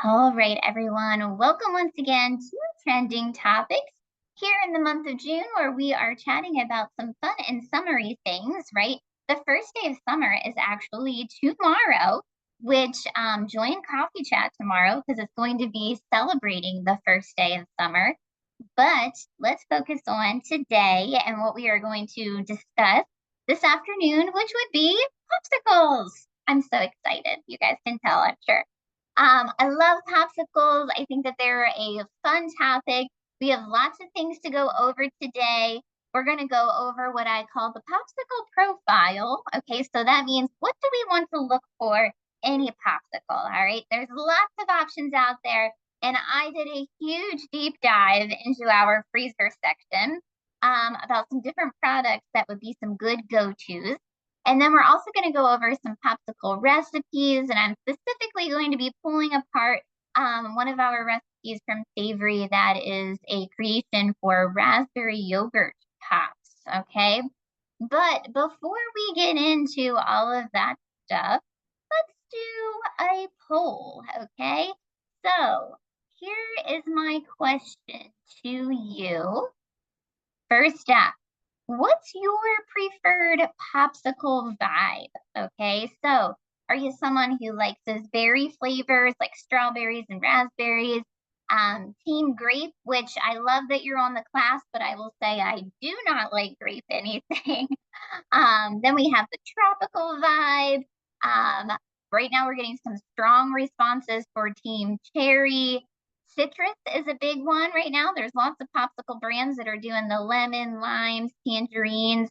All right, everyone. Welcome once again to Trending Topics here in the month of June, where we are chatting about some fun and summery things, right? The first day of summer is actually tomorrow, which join Coffee Chat tomorrow because it's going to be celebrating the first day of summer. But let's focus on today and what we are going to discuss this afternoon, which would be popsicles. I'm so excited. You guys can tell, I'm sure. I love popsicles. I think that they're a fun topic. We have lots of things to go over today. We're going to go over what I call the popsicle profile. Okay, so that means what do we want to look for in a popsicle? All right, there's lots of options out there. And I did a huge deep dive into our freezer section about some different products that would be some good go-tos. And then we're also going to go over some popsicle recipes, and I'm specifically going to be pulling apart one of our recipes from Savory that is a creation for raspberry yogurt pops, okay? But before we get into all of that stuff, let's do a poll, okay? So here is my question to you. First up, what's your preferred popsicle vibe? Okay, so are you someone who likes those berry flavors like strawberries and raspberries? Team grape, which I love that you're on the class, but I will say I do not like grape anything. Then we have the tropical vibe. Um, right now we're getting some strong responses for Team Cherry. Citrus is a big one right now. There's lots of popsicle brands that are doing the lemon, limes, tangerines.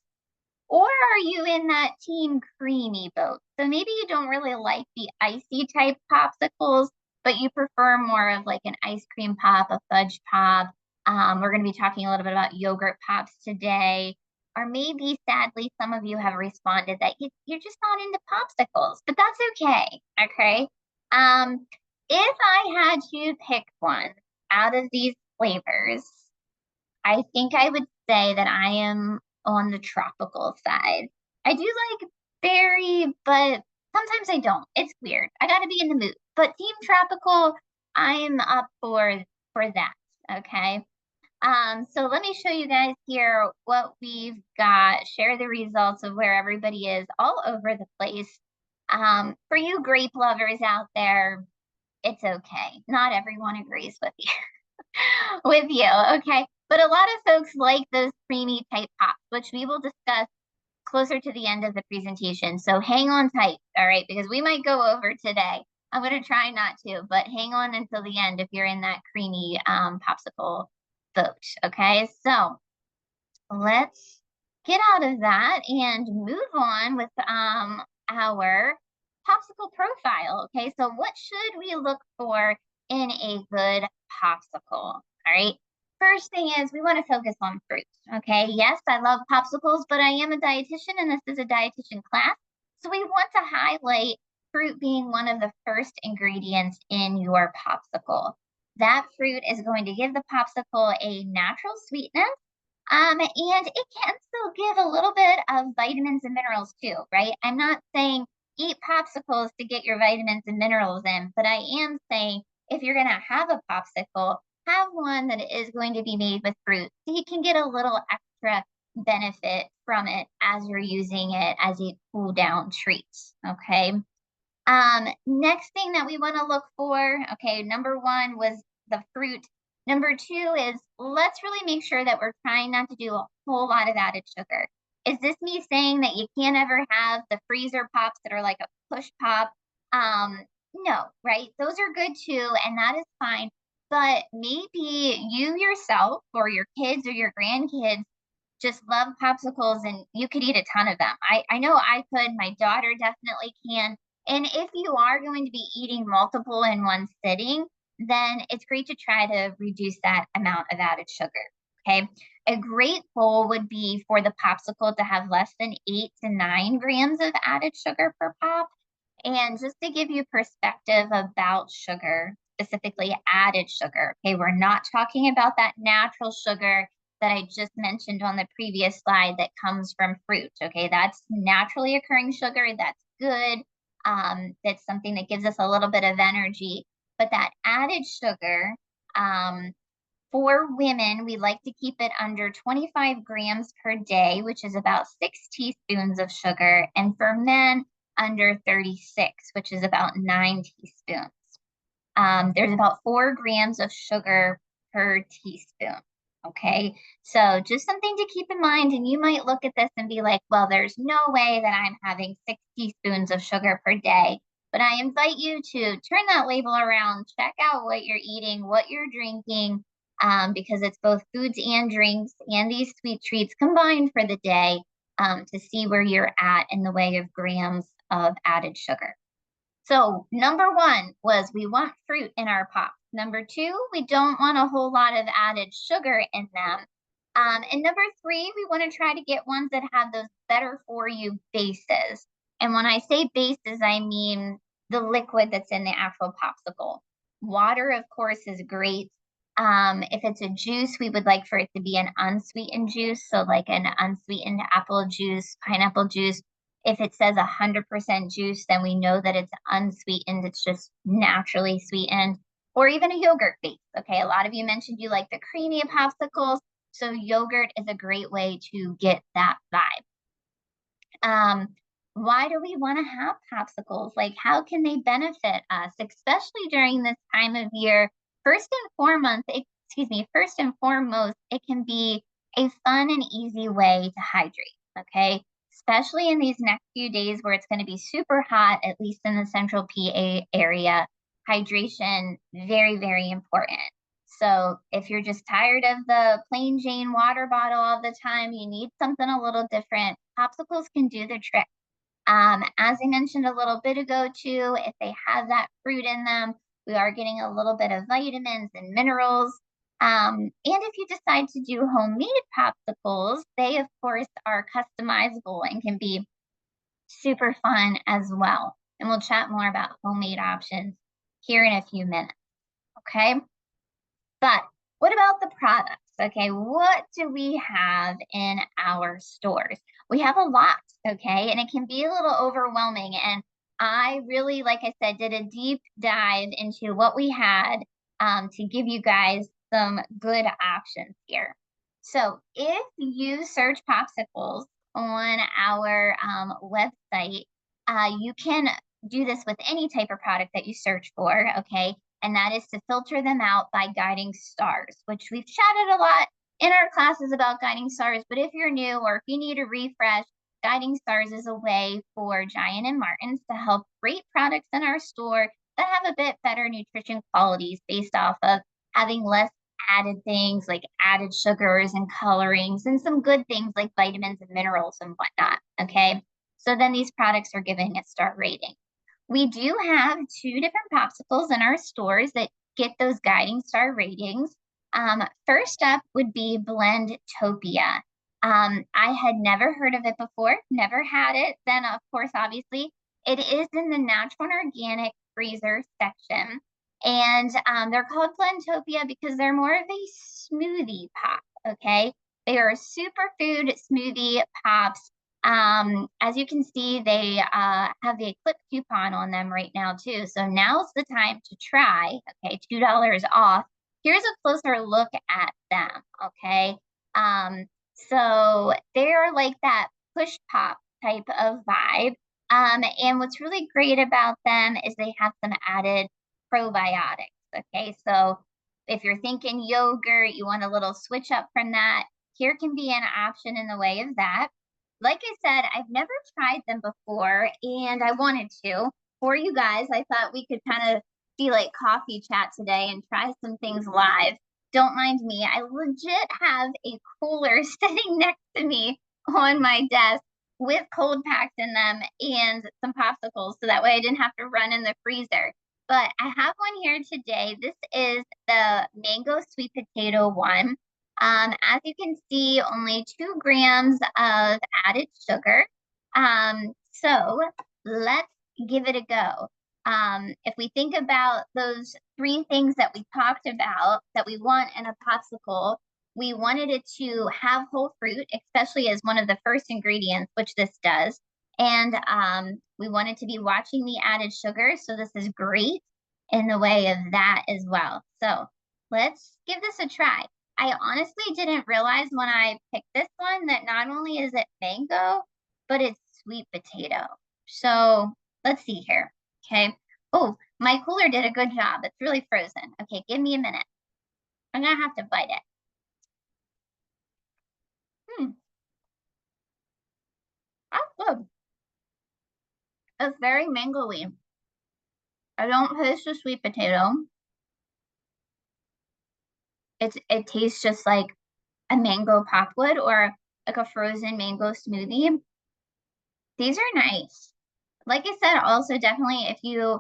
Or are you in that Team Creamy boat? So maybe you don't really like the icy type popsicles, but you prefer more of like an ice cream pop, a fudge pop. We're going to be talking a little bit about yogurt pops today. Or maybe, sadly, some of you have responded that you're just not into popsicles, but that's okay. Okay. Um, if I had to pick one out of these flavors, I think I would say that I am on the tropical side. I do like berry, but sometimes I don't. It's weird. I got to be in the mood. But Team Tropical, I'm up for that. Okay. So let me show you guys here what we've got. Share the results of where everybody is all over the place. For you grape lovers out there, it's okay. Not everyone agrees with you. With you, okay? But a lot of folks like those creamy type pops, which we will discuss closer to the end of the presentation. So hang on tight, all right? Because we might go over today. I'm going to try not to, but hang on until the end if you're in that creamy popsicle boat, okay? So let's get out of that and move on with our popsicle profile, okay? So what should we look for in a good popsicle, all right? First thing is we want to focus on fruit, okay? Yes, I love popsicles, but I am a dietitian and this is a dietitian class. So we want to highlight fruit being one of the first ingredients in your popsicle. That fruit is going to give the popsicle a natural sweetness, and it can still give a little bit of vitamins and minerals too, right? I'm not saying eat popsicles to get your vitamins and minerals in, but I am saying if you're going to have a popsicle, have one that is going to be made with fruit so you can get a little extra benefit from it as you're using it as a cool down treat, okay? Next thing that we want to look for, okay, number one was the fruit. Number two is let's really make sure that we're trying not to do a whole lot of added sugar. Is this me saying that you can't ever have the freezer pops that are like a push pop? No, right? Those are good too, and that is fine. But maybe you yourself or your kids or your grandkids just love popsicles and you could eat a ton of them. I know I could, my daughter definitely can. And if you are going to be eating multiple in one sitting, then it's great to try to reduce that amount of added sugar. Okay. A great goal would be for the popsicle to have less than 8 to 9 grams of added sugar per pop. And just to give you perspective about sugar, specifically added sugar, okay, we're not talking about that natural sugar that I just mentioned on the previous slide that comes from fruit, okay? That's naturally occurring sugar. That's good. That's something that gives us a little bit of energy. But that added sugar, um, for women, we like to keep it under 25 grams per day, which is about 6 teaspoons of sugar. And for men, under 36, which is about 9 teaspoons. There's about 4 grams of sugar per teaspoon. Okay, so just something to keep in mind. And you might look at this and be like, well, there's no way that I'm having 6 teaspoons of sugar per day. But I invite you to turn that label around, check out what you're eating, what you're drinking, because it's both foods and drinks and these sweet treats combined for the day, to see where you're at in the way of grams of added sugar. So number one was we want fruit in our pops. Number two, we don't want a whole lot of added sugar in them. And number three, we want to try to get ones that have those better for you bases. And when I say bases, I mean the liquid that's in the actual popsicle. Water, of course, is great. If it's a juice, we would like for it to be an unsweetened juice. So like an unsweetened apple juice, pineapple juice. If it says 100% juice, then we know that it's unsweetened. It's just naturally sweetened, or even a yogurt base. Okay, a lot of you mentioned you like the creamy popsicles. So yogurt is a great way to get that vibe. Why do we want to have popsicles? Like, how can they benefit us, especially during this time of year? First and foremost, it can be a fun and easy way to hydrate. Okay, especially in these next few days where it's going to be super hot, at least in the central PA area. Hydration, very, very important. So if you're just tired of the plain Jane water bottle all the time, you need something a little different. Popsicles can do the trick. As I mentioned a little bit ago too, if they have that fruit in them, we are getting a little bit of vitamins and minerals. And if you decide to do homemade popsicles, they of course are customizable and can be super fun as well. And we'll chat more about homemade options here in a few minutes. Okay. But what about the products? Okay, what do we have in our stores? We have a lot, okay, and it can be a little overwhelming. And I really, like I said, did a deep dive into what we had, to give you guys some good options here. So if you search popsicles on our website, you can do this with any type of product that you search for, okay? And that is to filter them out by guiding stars, which we've chatted a lot in our classes about guiding stars. But if you're new or if you need a refresh, guiding stars is a way for Giant and Martin's to help rate products in our store that have a bit better nutrition qualities based off of having less added things like added sugars and colorings and some good things like vitamins and minerals and whatnot. Okay. So then these products are giving a star rating. We do have 2 different popsicles in our stores that get those guiding star ratings. First up would be Blendtopia. I had never heard of it before, never had it. Then, of course, obviously, it is in the natural and organic freezer section. And they're called Blendtopia because they're more of a smoothie pop, okay? They are superfood smoothie pops. As you can see, they have the Eclipse coupon on them right now too. So now's the time to try, okay, $2 off. Here's a closer look at them, okay? So they're like that push pop type of vibe. And what's really great about them is they have some added probiotics, okay? So if you're thinking yogurt, you want a little switch up from that, here can be an option in the way of that. Like I said, I've never tried them before and I wanted to. For you guys, I thought we could kind of be like coffee chat today and try some things live. Don't mind me. I legit have a cooler sitting next to me on my desk with cold packs in them and some popsicles. So that way I didn't have to run in the freezer. But I have one here today. This is the mango sweet potato one. As you can see, only 2 grams of added sugar. So let's give it a go. If we think about those 3 things that we talked about that we want in a popsicle, we wanted it to have whole fruit, especially as one of the first ingredients, which this does. And we wanted to be watching the added sugar. So this is great. in the way of that as well. So let's give this a try. I honestly didn't realize when I picked this one that not only is it mango, but it's sweet potato. So let's see here. Okay. Oh, my cooler did a good job. It's really frozen. Okay, give me a minute. I'm gonna have to bite it. Hmm, that's good. It's very mango-y. I don't taste the sweet potato. It tastes just like a mango pop would or like a frozen mango smoothie. These are nice. Like I said, also definitely if you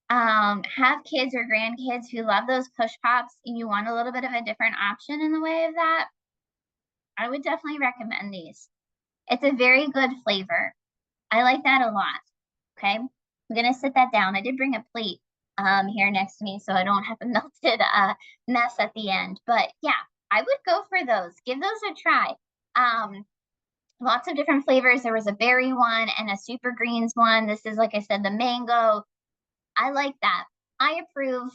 have kids or grandkids who love those push pops and you want a little bit of a different option in the way of that, I would definitely recommend these. It's a very good flavor. I like that a lot. Okay. I'm gonna sit that down. I did bring a plate here next to me so I don't have a melted mess at the end. But yeah, I would go for those. Give those a try. Um, Lots of different flavors. There was a berry one and a super greens one. This is, like I said, the mango. I like that. I approve.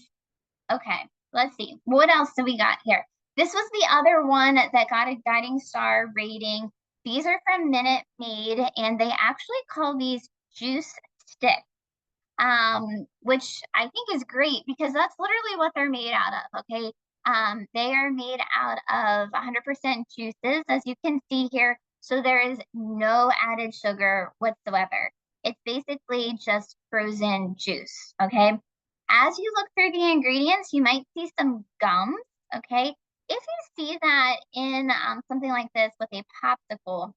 Okay, let's see. What else do we got here? This was the other one that got a guiding star rating. These are from Minute Maid, and they actually call these juice sticks, which I think is great because that's literally what they're made out of. Okay. They are made out of 100% juices, as you can see here. So there is no added sugar whatsoever. It's basically just frozen juice. Okay. As you look through the ingredients, you might see some gums. Okay. If you see that in something like this with a popsicle,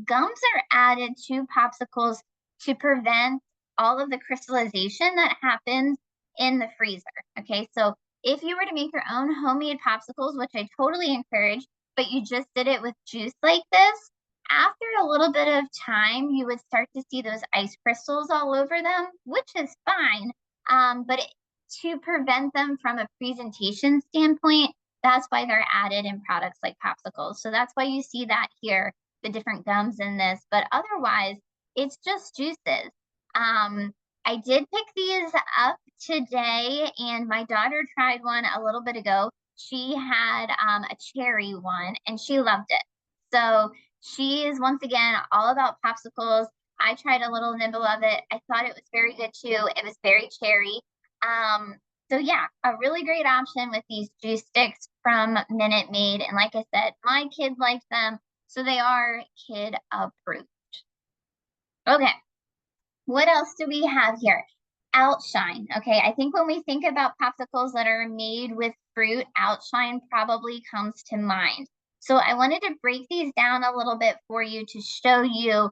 gums are added to popsicles to prevent all of the crystallization that happens in the freezer. Okay, so if you were to make your own homemade popsicles, which I totally encourage, but you just did it with juice like this, after a little bit of time, you would start to see those ice crystals all over them, which is fine. But to prevent them from a presentation standpoint, that's why they're added in products like popsicles. So that's why you see that here, the different gums in this, but otherwise it's just juices. I did pick these up today and my daughter tried one a little bit ago. She had a cherry one and she loved it. So she is once again all about popsicles. I tried a little nibble of it. I thought it was very good too. It was very cherry. Um, so yeah, a really great option with these juice sticks from Minute Maid. And like I said, my kid liked them. So they are kid approved. Okay. What else do we have here? Outshine. Okay. I think when we think about popsicles that are made with fruit, Outshine probably comes to mind. So I wanted to break these down a little bit for you to show you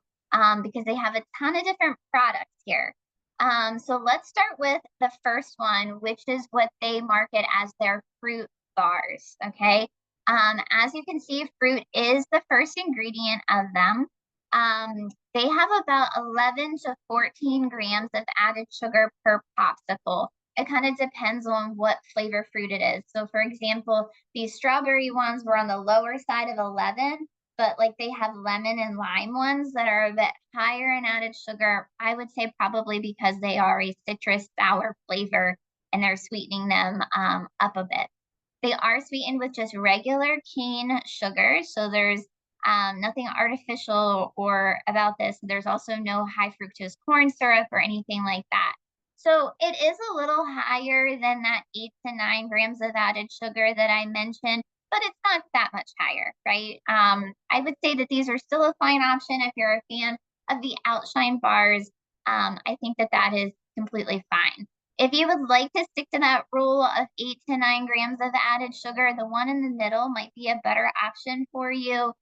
because they have a ton of different products here. So let's start with the first one, which is what they market as their fruit bars. Okay. As you can see, fruit is the first ingredient of them. They have about 11 to 14 grams of added sugar per popsicle. It kind of depends on what flavor fruit it is. So, for example, these strawberry ones were on the lower side of 11, but like they have lemon and lime ones that are a bit higher in added sugar. I would say probably because they are a citrus sour flavor and they're sweetening them up a bit. They are sweetened with just regular cane sugar. So there's nothing artificial or about this. There's also no high fructose corn syrup or anything like that. So it is a little higher than that 8 to 9 grams of added sugar that I mentioned, but it's not that much higher, right? I would say that these are still a fine option if you're a fan of the Outshine bars. I think that that is completely fine. If you would like to stick to that rule of 8 to 9 grams of added sugar, the one in the middle might be a better option for you.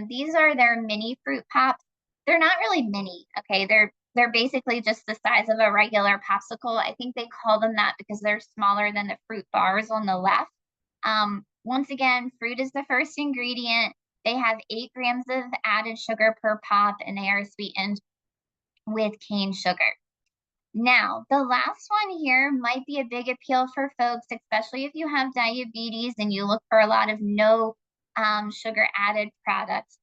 These are their mini fruit pops. They're not really mini, okay? They're basically just the size of a regular popsicle. I think they call them that because they're smaller than the fruit bars on the left. Once again, fruit is the first ingredient. They have 8 grams of added sugar per pop, and they are sweetened with cane sugar. Now, the last one here might be a big appeal for folks, especially if you have diabetes and you look for a lot of no sugar added products.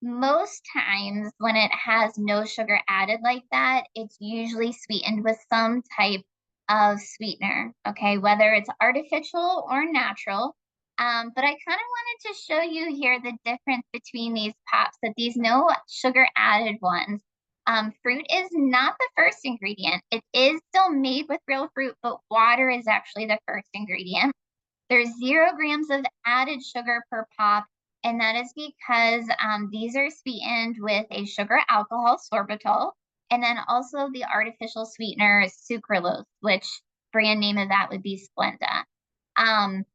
Most times when it has no sugar added like that, it's usually sweetened with some type of sweetener, okay, whether it's artificial or natural. But I kind of wanted to show you here the difference between these pops, that these no sugar added ones. Fruit is not the first ingredient. It is still made with real fruit, but water is actually the first ingredient. There's 0 grams of added sugar per pop, and that is because these are sweetened with a sugar alcohol sorbitol, and then also the artificial sweetener is sucralose, which brand name of that would be Splenda. Um,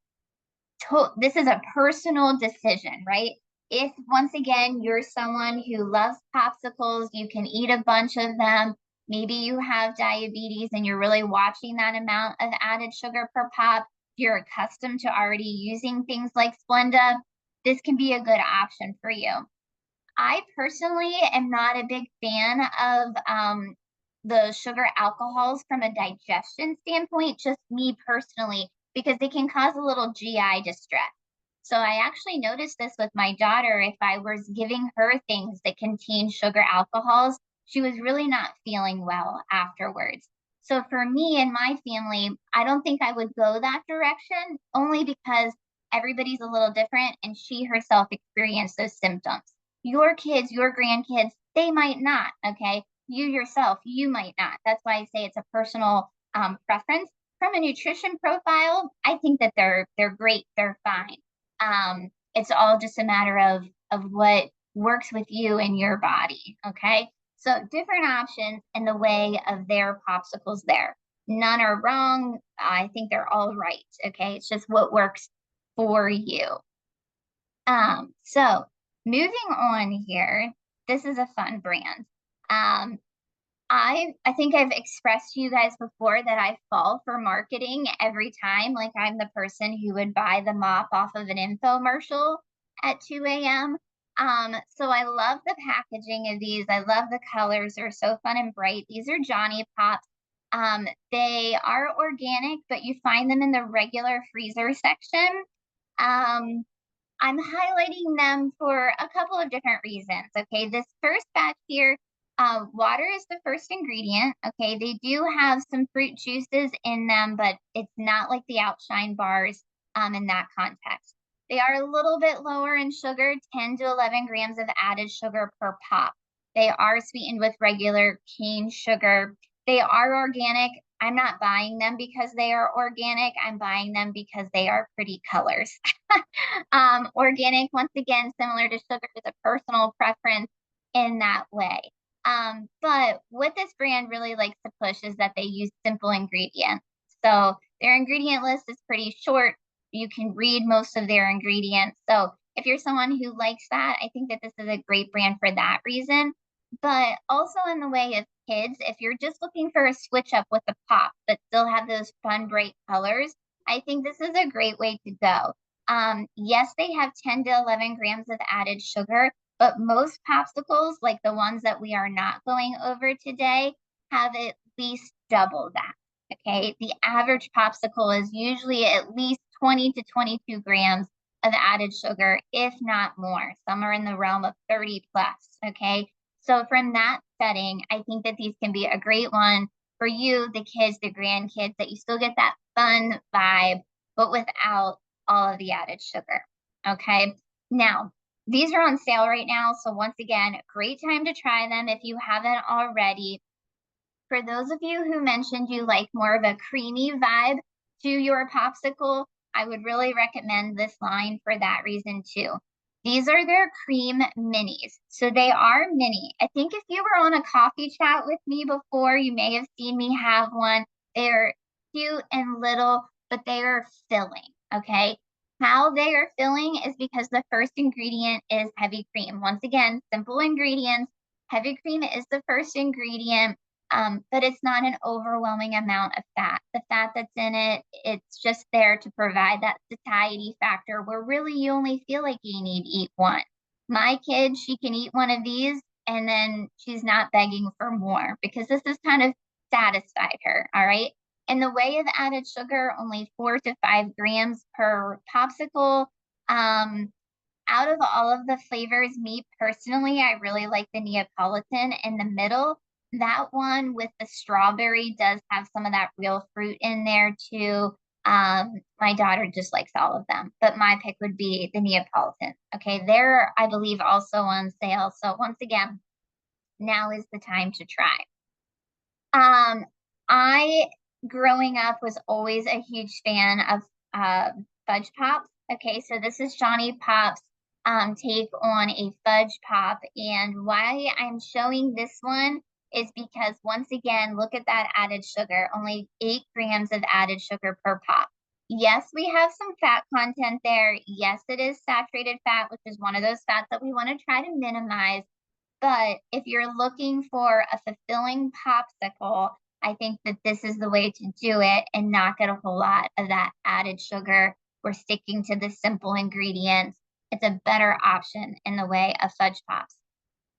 this is a personal decision, right? If once again you're someone who loves popsicles, you can eat a bunch of them. Maybe you have diabetes and you're really watching that amount of added sugar per pop. You're accustomed to already using things like Splenda. This can be a good option for you. I personally am not a big fan of the sugar alcohols from a digestion standpoint, just me personally, because they can cause a little GI distress. So I actually noticed this with my daughter. If I was giving her things that contain sugar alcohols, she was really not feeling well afterwards. So for me and my family, I don't think I would go that direction, only because everybody's a little different and she herself experienced those symptoms. Your kids, your grandkids, they might not, okay? You yourself, you might not. That's why I say it's a personal preference. From a nutrition profile, I think that they're great, they're fine. It's all just a matter of what works with you and your body, okay? So different options in the way of their popsicles there. None are wrong. I think they're all right, okay? It's just what works for you. So moving on here, this is a fun brand. Um, I think I've expressed to you guys before that I fall for marketing every time. Like I'm the person who would buy the mop off of an infomercial at 2 a.m. So I love the packaging of these. I love the colors. They're so fun and bright. These are Johnny Pops. They are organic, but you find them in the regular freezer section. Um, I'm highlighting them for a couple of different reasons. Okay, this first batch here, water is the first ingredient. Okay, they do have some fruit juices in them, but it's not like the Outshine bars in that context. They are a little bit lower in sugar, 10 to 11 grams of added sugar per pop. They are sweetened with regular cane sugar. They are organic. I'm not buying them because they are organic. I'm buying them because they are pretty colors. Organic, once again, similar to sugar, is a personal preference in that way. But what this brand really likes to push is that they use simple ingredients. So their ingredient list is pretty short. You can read most of their ingredients. So if you're someone who likes that, I think that this is a great brand for that reason. But also in the way of kids, if you're just looking for a switch up with the pop, but still have those fun, bright colors, I think this is a great way to go. Yes, they have 10 to 11 grams of added sugar, but most popsicles, like the ones that we are not going over today, have at least double that. Okay. The average popsicle is usually at least 20 to 22 grams of added sugar, if not more. Some are in the realm of 30 plus. Okay. So from that setting, I think that these can be a great one for you, the kids, the grandkids, that you still get that fun vibe, but without all of the added sugar. Okay. Now, these are on sale right now. So once again, great time to try them if you haven't already. For those of you who mentioned you like more of a creamy vibe to your popsicle, I would really recommend this line for that reason too. These are their cream minis. So they are mini. I think if you were on a coffee chat with me before, you may have seen me have one. They're cute and little, but they are filling. Okay. How they are filling is because the first ingredient is heavy cream. Once again, simple ingredients. Heavy cream is the first ingredient. But it's not an overwhelming amount of fat. The fat that's in it, it's just there to provide that satiety factor where really you only feel like you need to eat one. My kid, she can eat one of these and then she's not begging for more because this has kind of satisfied her. All right. In the way of added sugar, only 4 to 5 grams per popsicle. Out of all of the flavors, me personally, I really like the Neapolitan in the middle. That one with the strawberry does have some of that real fruit in there too. My daughter just likes all of them, but my pick would be the Neapolitan. Okay, they're, I believe, also on sale. So once again, now is the time to try. I growing up was always a huge fan of uh, fudge pops. Okay, so this is Johnny Pop's take on a fudge pop, and why I'm showing this one is because once again, look at that added sugar, only 8 grams of added sugar per pop. Yes, we have some fat content there. Yes, it is saturated fat, which is one of those fats that we want to try to minimize. But if you're looking for a fulfilling popsicle, I think that this is the way to do it and not get a whole lot of that added sugar. We're sticking to the simple ingredients. It's a better option in the way of fudge pops.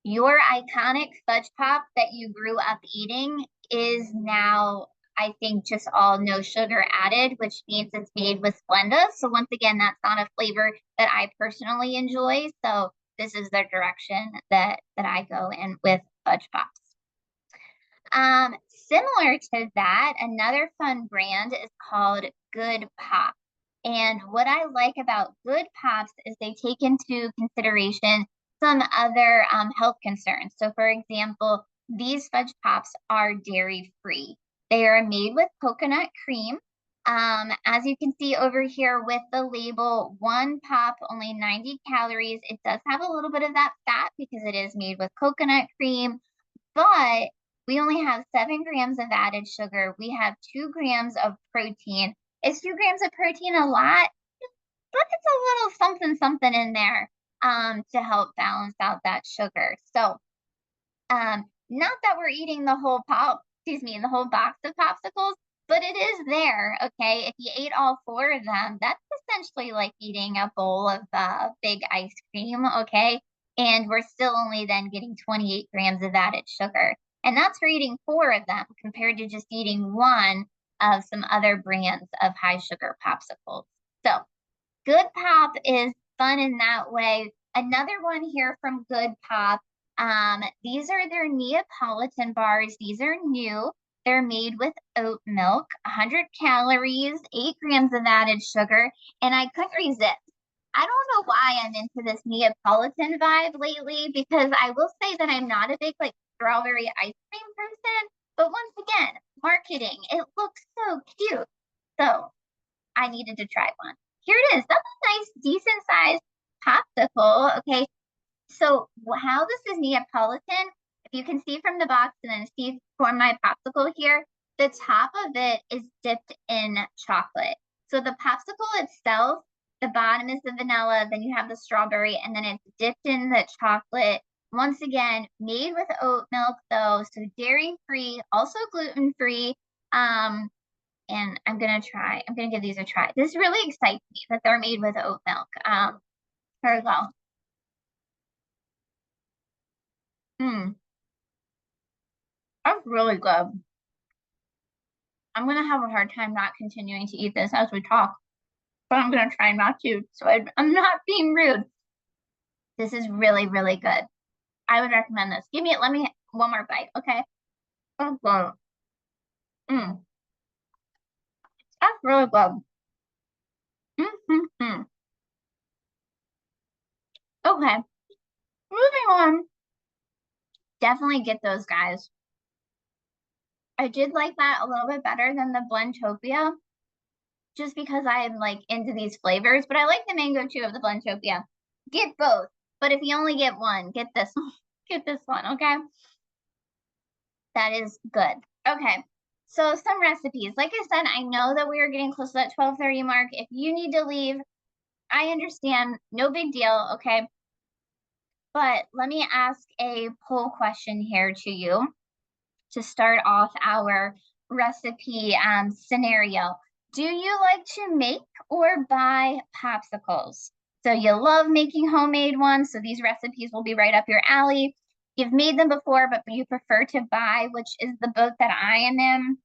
Your iconic fudge pop that you grew up eating is now, I think, just all no sugar added, which means it's made with Splenda. So once again, that's not a flavor that I personally enjoy. So this is the direction that I go in with fudge pops. Similar to that, another fun brand is called Good Pop. And what I like about Good Pops is they take into consideration some other health concerns. So, for example, these fudge pops are dairy free. They are made with coconut cream. As you can see over here with the label, one pop, only 90 calories. It does have a little bit of that fat because it is made with coconut cream, but we only have 7 grams of added sugar. We have 2 grams of protein. Is 2 grams of protein a lot? But it's a little something something in there to help balance out that sugar. So not that we're eating the whole the whole box of popsicles, but it is there. Okay, if you ate all 4 of them, that's essentially like eating a bowl of big ice cream. Okay, and we're still only then getting 28 grams of added sugar, and that's for eating 4 of them compared to just eating one of some other brands of high sugar popsicles. So Good Pop is fun in that way. Another one here from Good Pop. These are their Neapolitan bars. These are new. They're made with oat milk, 100 calories, 8 grams of added sugar, and I couldn't resist. I don't know why I'm into this Neapolitan vibe lately because I will say that I'm not a big like strawberry ice cream person, but once again, marketing, it looks so cute. So I needed to try one. Here it is. That's a nice, decent sized popsicle. Okay. So how this is Neapolitan, if you can see from the box and then see for my popsicle here, the top of it is dipped in chocolate. So the popsicle itself, the bottom is the vanilla, then you have the strawberry, and then it's dipped in the chocolate. Once again, made with oat milk though, so dairy free, also gluten free. And I'm gonna give these a try. This really excites me that they're made with oat milk. Here we go. That's really good. I'm gonna have a hard time not continuing to eat this as we talk, but I'm gonna try not to, so I'm not being rude. This is really, really good. I would recommend this. Let me one more bite, okay? Oh, good. Mm, that's really good. Mm-hmm. Okay, moving on. Definitely get those guys. I did like that a little bit better than the Blendtopia, just because I'm like into these flavors, but I like the mango too of the Blendtopia. Get both, but if you only get one, get this one. Get this one, okay? That is good. Okay. So some recipes. Like I said, I know that we are getting close to that 12:30 mark. If you need to leave, I understand. No big deal, okay? But let me ask a poll question here to you to start off our recipe scenario. Do you like to make or buy popsicles? So you love making homemade ones, so these recipes will be right up your alley. You've made them before, but you prefer to buy, which is the boat that I am in.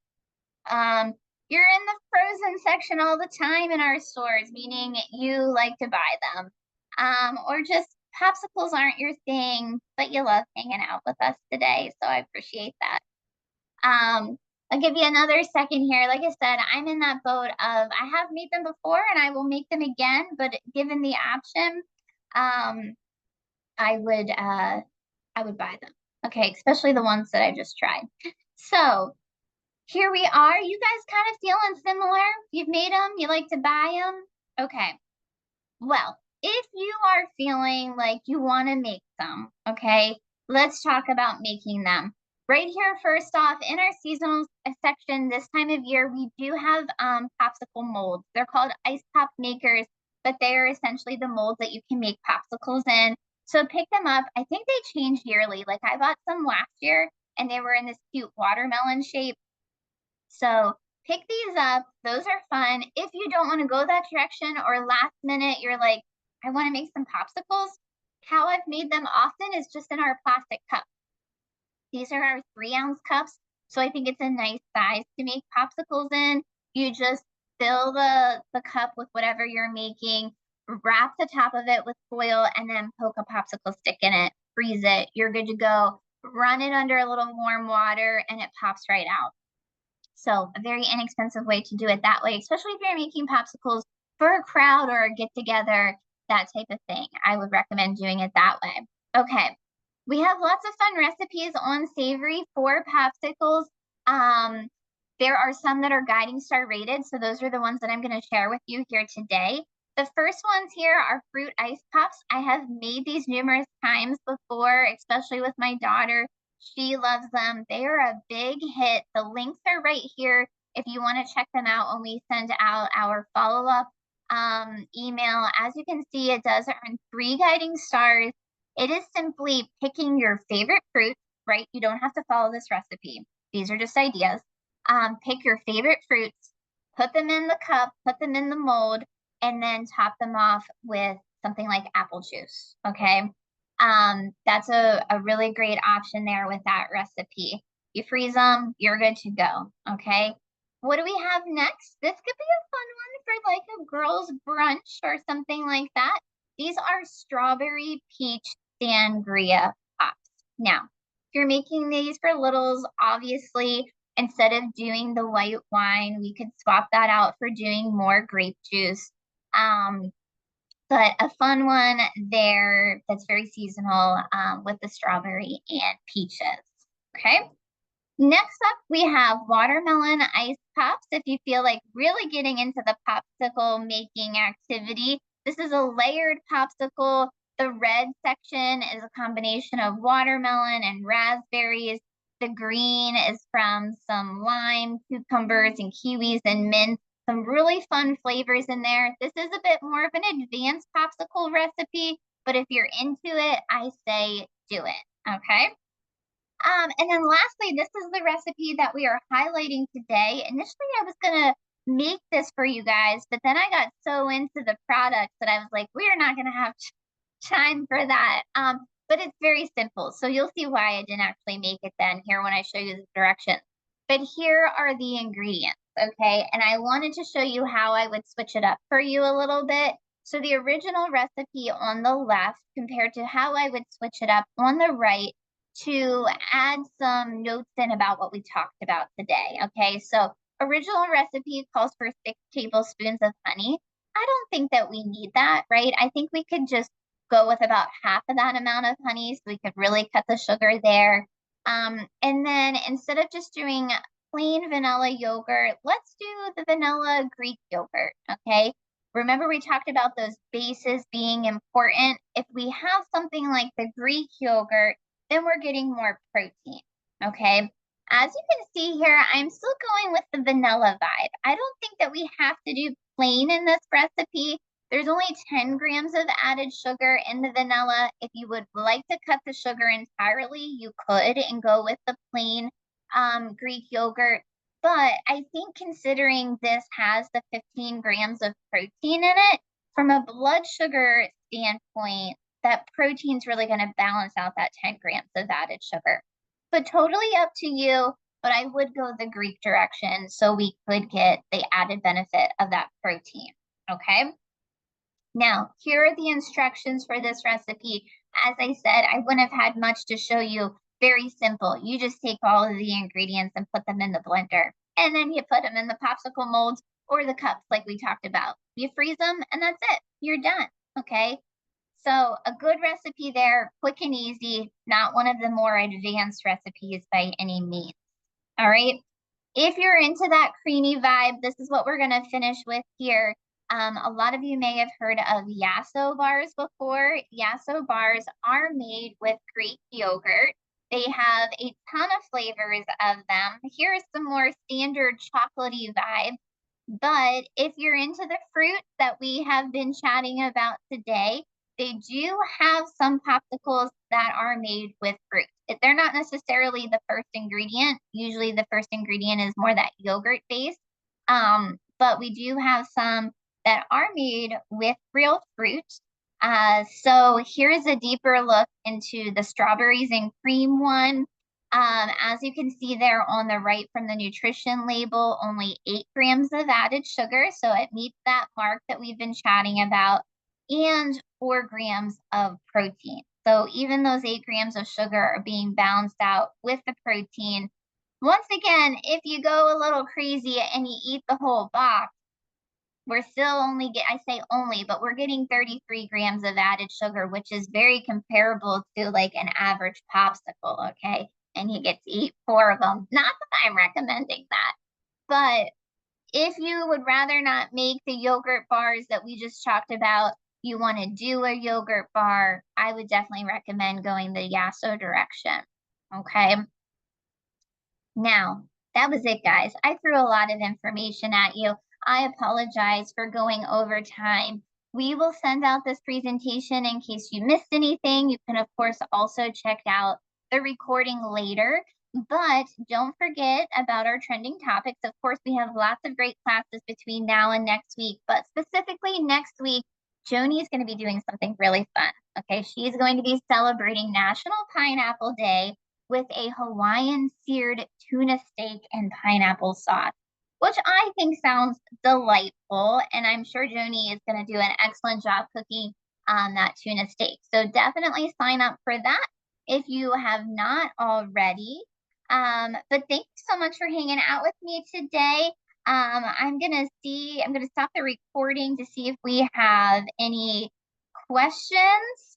You're in the frozen section all the time in our stores, meaning you like to buy them. Or just popsicles aren't your thing, but you love hanging out with us today, so I appreciate that. Um, I'll give you another second here. Like I said, I'm in that boat of I have made them before and I will make them again, but given the option, um, I would I would buy them. Okay, especially the ones that I just tried. So here we are. You guys kind of feeling similar? You've made them, you like to buy them? Okay. Well, if you are feeling like you want to make some, okay, let's talk about making them. Right here, first off, in our seasonal section this time of year, we do have popsicle molds. They're called ice pop makers, but they are essentially the molds that you can make popsicles in. So pick them up. I think they change yearly. Like I bought some last year and they were in this cute watermelon shape. So pick these up. Those are fun. If you don't want to go that direction or last minute, you're like, I want to make some popsicles. How I've made them often is just in our plastic cup. These are our 3-ounce cups. So I think it's a nice size to make popsicles in. You just fill the cup with whatever you're making, wrap the top of it with foil, and then poke a popsicle stick in it, freeze it. You're good to go. Run it under a little warm water and it pops right out. So a very inexpensive way to do it that way, especially if you're making popsicles for a crowd or a get together, that type of thing. I would recommend doing it that way. Okay. We have lots of fun recipes on Savory for popsicles. Um, there are some that are Guiding Star rated, so those are the ones that I'm going to share with you here today. The first ones here are fruit ice pops. I have made these numerous times before, especially with my daughter. She loves them. They are a big hit. The links are right here if you want to check them out when we send out our follow-up email. As you can see, it does earn 3 Guiding Stars. It is simply picking your favorite fruit, right? You don't have to follow this recipe. These are just ideas. Pick your favorite fruits, put them in the cup, put them in the mold, and then top them off with something like apple juice, okay? That's a really great option there with that recipe. You freeze them, you're good to go, okay? What do we have next? This could be a fun one for like a girl's brunch or something like that. These are strawberry peach sangria pops. Now, if you're making these for littles, obviously, instead of doing the white wine, we could swap that out for doing more grape juice. But a fun one there that's very seasonal with the strawberry and peaches. Okay. Next up, we have watermelon ice pops. If you feel like really getting into the popsicle making activity, this is a layered popsicle. The red section is a combination of watermelon and raspberries. The green is from some lime, cucumbers, and kiwis and mint. Some really fun flavors in there. This is a bit more of an advanced popsicle recipe, but if you're into it, I say do it. Okay. And then lastly, this is the recipe that we are highlighting today. Initially, I was going to make this for you guys, but then I got so into the products that I was like, we are not going to have time for that. But it's very simple. So you'll see why I didn't actually make it then here when I show you the directions. But here are the ingredients, okay? And I wanted to show you how I would switch it up for you a little bit. So the original recipe on the left compared to how I would switch it up on the right to add some notes in about what we talked about today, okay? So original recipe calls for 6 tablespoons of honey. I don't think that we need that, right? I think we could just go with about half of that amount of honey so we could really cut the sugar there. And then instead of just doing plain vanilla yogurt, let's do the vanilla Greek yogurt, okay? Remember we talked about those bases being important. If we have something like the Greek yogurt, then we're getting more protein, okay? As you can see here, I'm still going with the vanilla vibe. I don't think that we have to do plain in this recipe. There's only 10 grams of added sugar in the vanilla. If you would like to cut the sugar entirely, you could and go with the plain Greek yogurt. But I think considering this has the 15 grams of protein in it, from a blood sugar standpoint, that protein's really going to balance out that 10 grams of added sugar. But totally up to you, but I would go the Greek direction so we could get the added benefit of that protein, okay? Now, here are the instructions for this recipe. As I said, I wouldn't have had much to show you. Very simple. You just take all of the ingredients and put them in the blender. And then you put them in the popsicle molds or the cups like we talked about. You freeze them and that's it. You're done. Okay. So a good recipe there, quick and easy, not one of the more advanced recipes by any means. All right. If you're into that creamy vibe, this is what we're going to finish with here. A lot of you may have heard of Yasso bars before. Yasso bars are made with Greek yogurt. They have a ton of flavors of them. Here's some more standard chocolatey vibe. But if you're into the fruits that we have been chatting about today, they do have some popsicles that are made with fruit. They're not necessarily the first ingredient. Usually the first ingredient is more that yogurt base. But we do have some that are made with real fruit. So here's a deeper look into the strawberries and cream one. As you can see there on the right from the nutrition label, only 8 grams of added sugar. So it meets that mark that we've been chatting about, and 4 grams of protein. So even those 8 grams of sugar are being balanced out with the protein. Once again, if you go a little crazy and you eat the whole box, we're still only I say only, but we're getting 33 grams of added sugar, which is very comparable to like an average popsicle, okay? And you get to eat 4 of them. Not that I'm recommending that, but if you would rather not make the yogurt bars that we just talked about, you want to do a yogurt bar, I would definitely recommend going the Yasso direction, okay? Now, that was it, guys. I threw a lot of information at you. I apologize for going over time. We will send out this presentation in case you missed anything. You can, of course, also check out the recording later. But don't forget about our trending topics. Of course, we have lots of great classes between now and next week. But specifically next week, Joni is going to be doing something really fun. Okay, she's going to be celebrating National Pineapple Day with a Hawaiian seared tuna steak and pineapple sauce, which I think sounds delightful. And I'm sure Joni is going to do an excellent job cooking that tuna steak. So definitely sign up for that if you have not already. But thank you so much for hanging out with me today. I'm going to stop the recording to see if we have any questions.